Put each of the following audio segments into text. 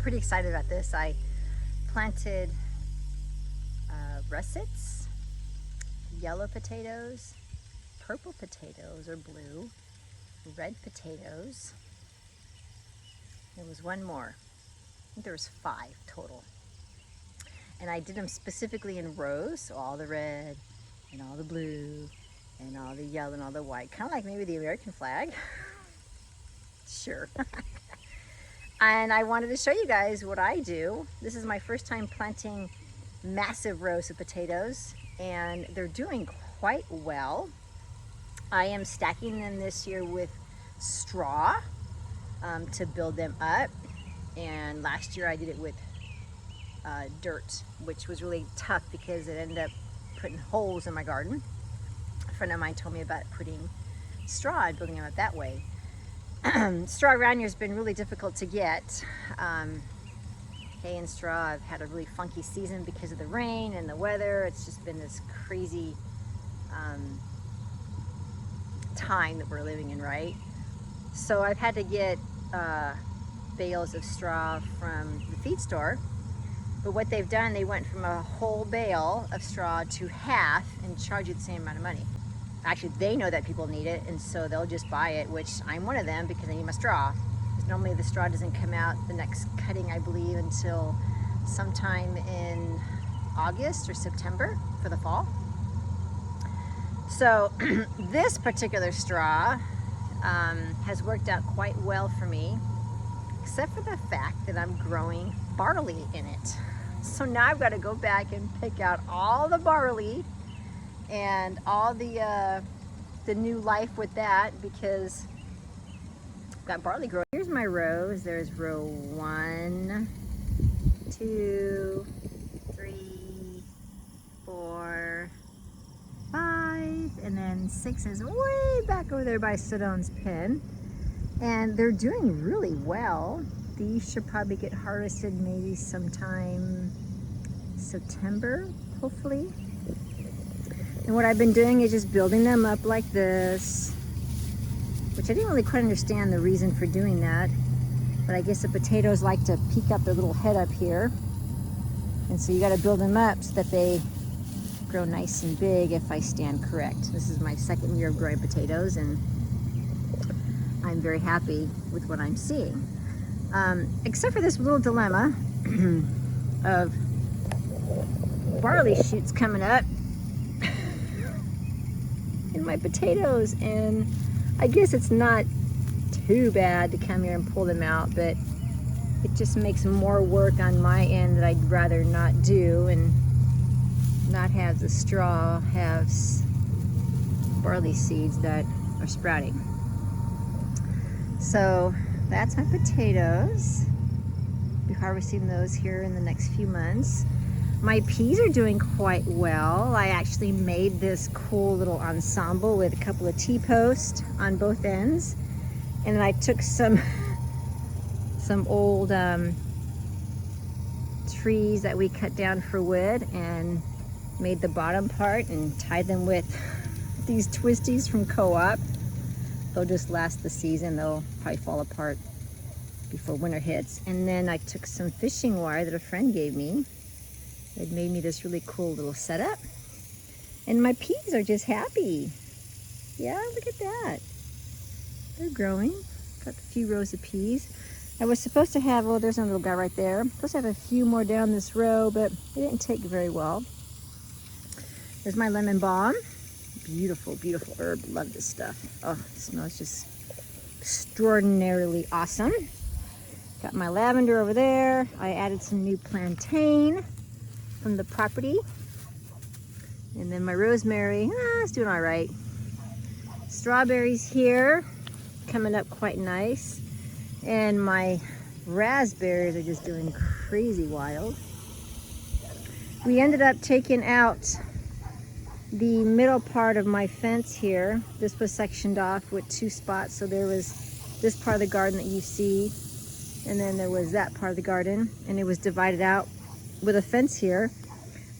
pretty excited about this. I planted russets, yellow potatoes, purple potatoes or blue, red potatoes. There was one more. I think there was 5 total. And I did them specifically in rows, so all the red and all the blue and all the yellow and all the white, kind of like maybe the American flag. Sure. And I wanted to show you guys what I do. This is my first time planting massive rows of potatoes, and they're doing quite well. I am stacking them this year with straw to build them up, and last year I did it with dirt, which was really tough because it ended up putting holes in my garden. A friend of mine told me about putting straw and building them up that way. Straw around here has been really difficult to get. Hay and straw, I've had a really funky season because of the rain and the weather. It's just been this crazy time that we're living in, right? So I've had to get bales of straw from the feed store. But what they've done, they went from a whole bale of straw to half and charge you the same amount of money. Actually, they know that people need it, and so they'll just buy it, which I'm one of them because I need my straw. Because normally the straw doesn't come out the next cutting, I believe, until sometime in August or September for the fall. So this particular straw has worked out quite well for me, except for the fact that I'm growing barley in it. So now I've got to go back and pick out all the barley and all the new life with that, because that barley growing. Here's my rows. There's row 1, 2, 3, 4, 5, and then 6 is way back over there by Sedone's pen. And they're doing really well. These should probably get harvested maybe sometime September, hopefully. And what I've been doing is just building them up like this, which I didn't really quite understand the reason for doing that. But I guess the potatoes like to peek up their little head up here. And so you got to build them up so that they grow nice and big, if I stand correct. This is my second year of growing potatoes, and I'm very happy with what I'm seeing. Except for this little dilemma of barley shoots coming up in my potatoes, and I guess it's not too bad to come here and pull them out, but it just makes more work on my end that I'd rather not do, and not have the straw have barley seeds that are sprouting. So that's my potatoes. I'll be harvesting those here in the next few months. My peas are doing quite well. I actually made this cool little ensemble with a couple of T-posts on both ends. And then I took some old trees that we cut down for wood and made the bottom part and tied them with these twisties from Co-op. They'll just last the season. They'll probably fall apart before winter hits. And then I took some fishing wire that a friend gave me. It made me this really cool little setup. And my peas are just happy. Yeah, look at that. They're growing. Got a few rows of peas. I was supposed to have, oh, there's another little guy right there. Supposed to have a few more down this row, but it didn't take very well. There's my lemon balm. Beautiful, beautiful herb. Love this stuff. Oh, it smells just extraordinarily awesome. Got my lavender over there. I added some new plantain from the property. And then my rosemary, it's doing all right. Strawberries here, coming up quite nice. And my raspberries are just doing crazy wild. We ended up taking out the middle part of my fence here. This was sectioned off with 2 spots. So there was this part of the garden that you see, and then there was that part of the garden, and it was divided out with a fence here.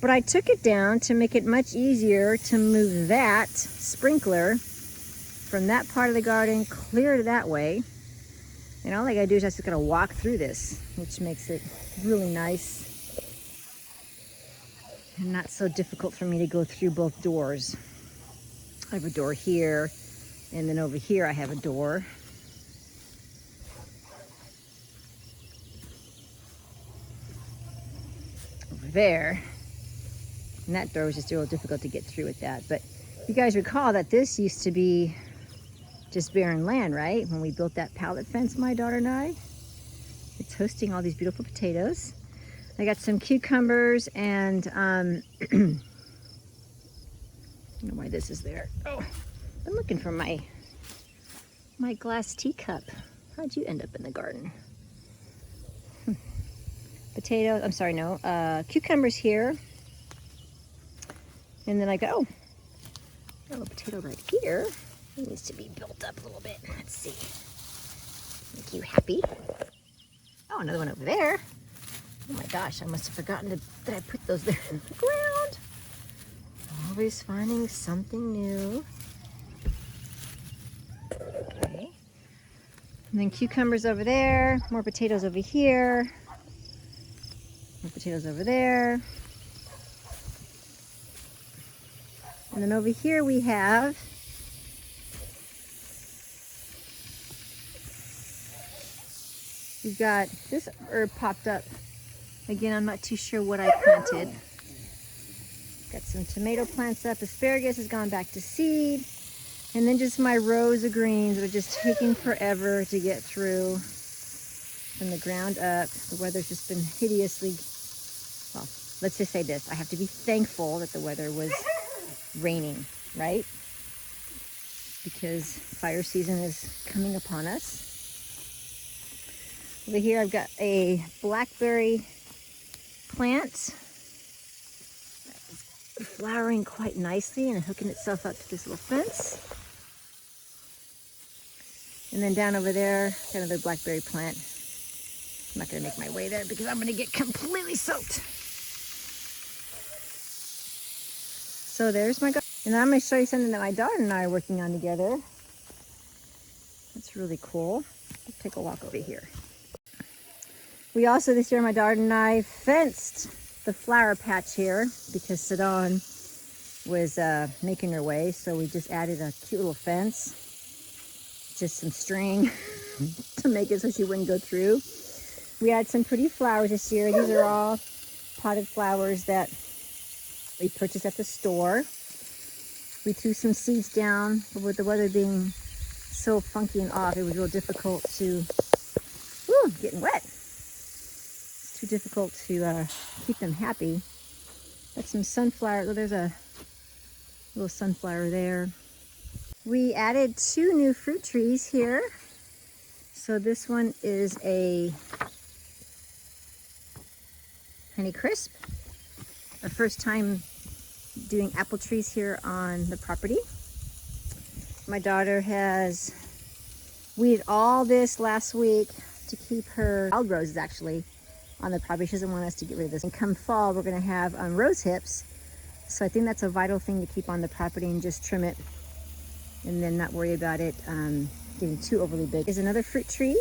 But I took it down to make it much easier to move that sprinkler from that part of the garden clear to that way. And all I gotta do is just gotta walk through this, which makes it really nice and not so difficult for me to go through both doors. I have a door here, and then over here I have a door. Over there. And that door was just a little difficult to get through with that. But you guys recall that this used to be just barren land, right? When we built that pallet fence, my daughter and I. It's hosting all these beautiful potatoes. I got some cucumbers and, I don't know why this is there. Oh, I'm looking for my glass teacup. How'd you end up in the garden? Potatoes, I'm sorry, no, cucumbers here. And then I got a little potato right here. It needs to be built up a little bit. Let's see. Make you happy. Oh, another one over there. Oh my gosh, I must have forgotten that I put those there in the ground. Always finding something new. Okay. And then cucumbers over there. More potatoes over here. More potatoes over there. And then over here we've got this herb popped up. Again, I'm not too sure what I planted. Got some tomato plants up. Asparagus has gone back to seed. And then just my rows of greens that are just taking forever to get through from the ground up. The weather's just been hideously, well, let's just say this. I have to be thankful that the weather was raining, right? Because fire season is coming upon us. Over here I've got a blackberry plant that is flowering quite nicely and hooking itself up to this little fence. And then down over there, got another blackberry plant. I'm not gonna make my way there because I'm gonna get completely soaked. So there's my garden. And I'm going to show you something that my daughter and I are working on together. That's really cool. Let's take a walk over here. We also, this year, my daughter and I fenced the flower patch here because Sidon was making her way. So we just added a cute little fence. Just some string to make it so she wouldn't go through. We had some pretty flowers this year. These are all potted flowers that we purchased at the store. We threw some seeds down, but with the weather being so funky and off, it was real difficult to, getting wet. It's too difficult to keep them happy. Got some sunflower, there's a little sunflower there. We added 2 new fruit trees here. So this one is a Honey Crisp. Our first time doing apple trees here on the property. My daughter has weeded all this last week to keep her wild roses actually on the property. She doesn't want us to get rid of this. And come fall, we're gonna have rose hips. So I think that's a vital thing to keep on the property and just trim it and then not worry about it getting too overly big. Is another fruit tree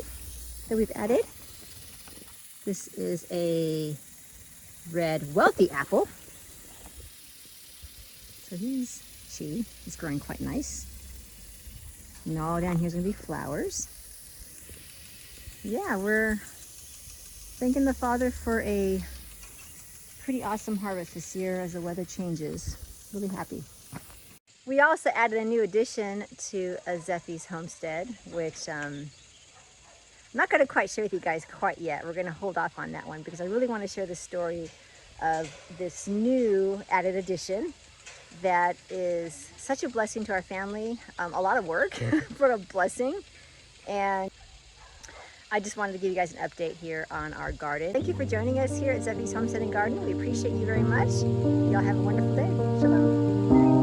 that we've added. This is a red wealthy apple. So she is growing quite nice. And all down here is gonna be flowers. Yeah, we're thanking the Father for a pretty awesome harvest this year as the weather changes. Really happy. We also added a new addition to Zephy's homestead, which I'm not going to quite share with you guys quite yet. We're going to hold off on that one because I really want to share the story of this new added addition that is such a blessing to our family. A lot of work, but a blessing. And I just wanted to give you guys an update here on our garden. Thank you for joining us here at Zephy's Homestead and Garden. We appreciate you very much. Y'all have a wonderful day. Shalom.